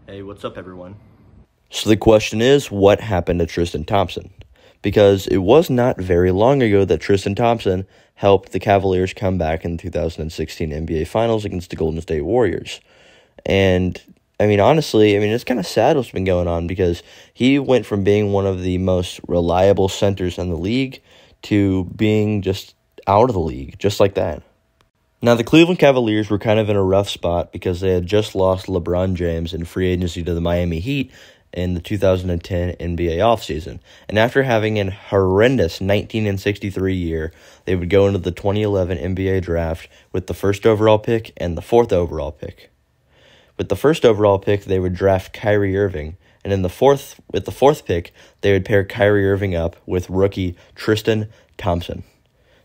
Hey, what's up, everyone? So the question is, what happened to Tristian Thompson? Because it was not very long ago that Tristian Thompson helped the Cavaliers come back in the 2016 NBA Finals against the Golden State Warriors. And, honestly, it's kind of sad what's been going on because he went from being one of the most reliable centers in the league to being just out of the league, just like that. Now, the Cleveland Cavaliers were kind of in a rough spot because they had just lost LeBron James in free agency to the Miami Heat in the 2010 NBA offseason. And after having a horrendous 19-63 year, they would go into the 2011 NBA draft with the first overall pick and the fourth overall pick. With the first overall pick, they would draft Kyrie Irving, and with the fourth pick, they would pair Kyrie Irving up with rookie Tristian Thompson.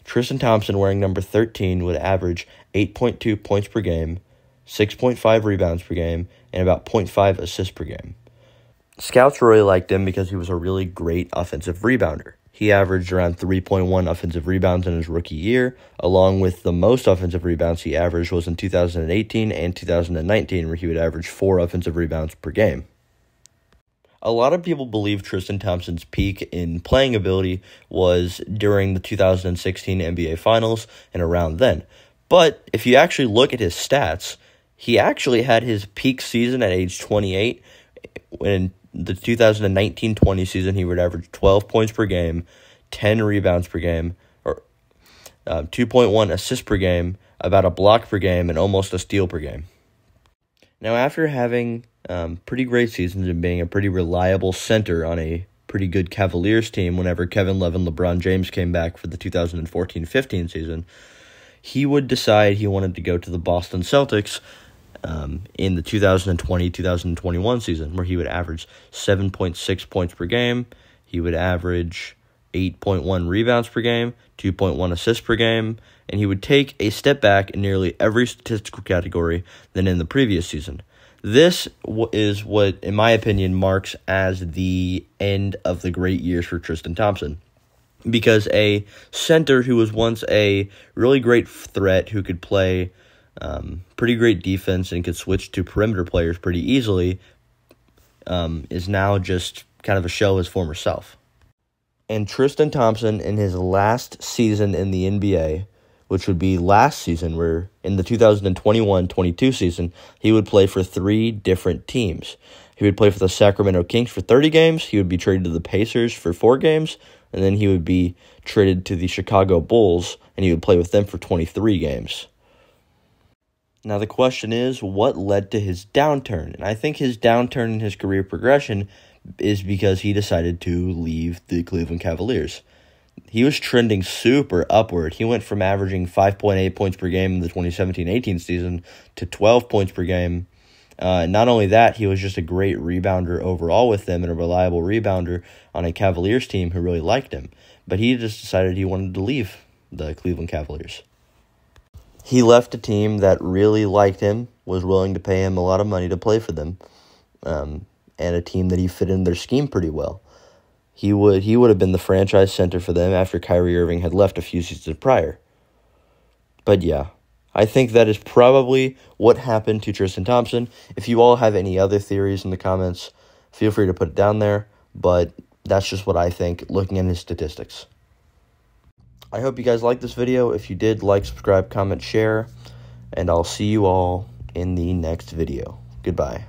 Tristian Thompson, wearing number 13, would average 8.2 points per game, 6.5 rebounds per game, and about 0.5 assists per game. Scouts really liked him because he was a really great offensive rebounder. He averaged around 3.1 offensive rebounds in his rookie year, along with the most offensive rebounds he averaged was in 2018 and 2019, where he would average 4 offensive rebounds per game. A lot of people believe Tristian Thompson's peak in playing ability was during the 2016 NBA Finals and around then. But if you actually look at his stats, he actually had his peak season at age 28. In the 2019-20 season, he would average 12 points per game, 10 rebounds per game, or 2.1 assists per game, about a block per game, and almost a steal per game. Now, after having pretty great seasons and being a pretty reliable center on a pretty good Cavaliers team whenever Kevin Love and LeBron James came back for the 2014-15 season, he would decide he wanted to go to the Boston Celtics in the 2020-2021 season, where he would average 7.6 points per game. He would average 8.1 rebounds per game, 2.1 assists per game, and he would take a step back in nearly every statistical category than in the previous season. This is what, in my opinion, marks as the end of the great years for Tristian Thompson. Because a center who was once a really great threat, who could play pretty great defense and could switch to perimeter players pretty easily, is now just kind of a shell of his former self. And Tristian Thompson, in his last season in the NBA, which would be last season, where in the 2021-22 season, he would play for 3 different teams. He would play for the Sacramento Kings for 30 games, he would be traded to the Pacers for 4 games, and then he would be traded to the Chicago Bulls, and he would play with them for 23 games. Now the question is, what led to his downturn? And I think his downturn in his career progression is because he decided to leave the Cleveland Cavaliers. He was trending super upward. He went from averaging 5.8 points per game in the 2017-18 season to 12 points per game. Not only that, he was just a great rebounder overall with them and a reliable rebounder on a Cavaliers team who really liked him. But he just decided he wanted to leave the Cleveland Cavaliers. He left a team that really liked him, was willing to pay him a lot of money to play for them, and a team that he fit in their scheme pretty well. He would have been the franchise center for them after Kyrie Irving had left a few seasons prior. But yeah, I think that is probably what happened to Tristian Thompson. If you all have any other theories in the comments, feel free to put it down there, but that's just what I think, looking at his statistics. I hope you guys liked this video. If you did, like, subscribe, comment, share, and I'll see you all in the next video. Goodbye.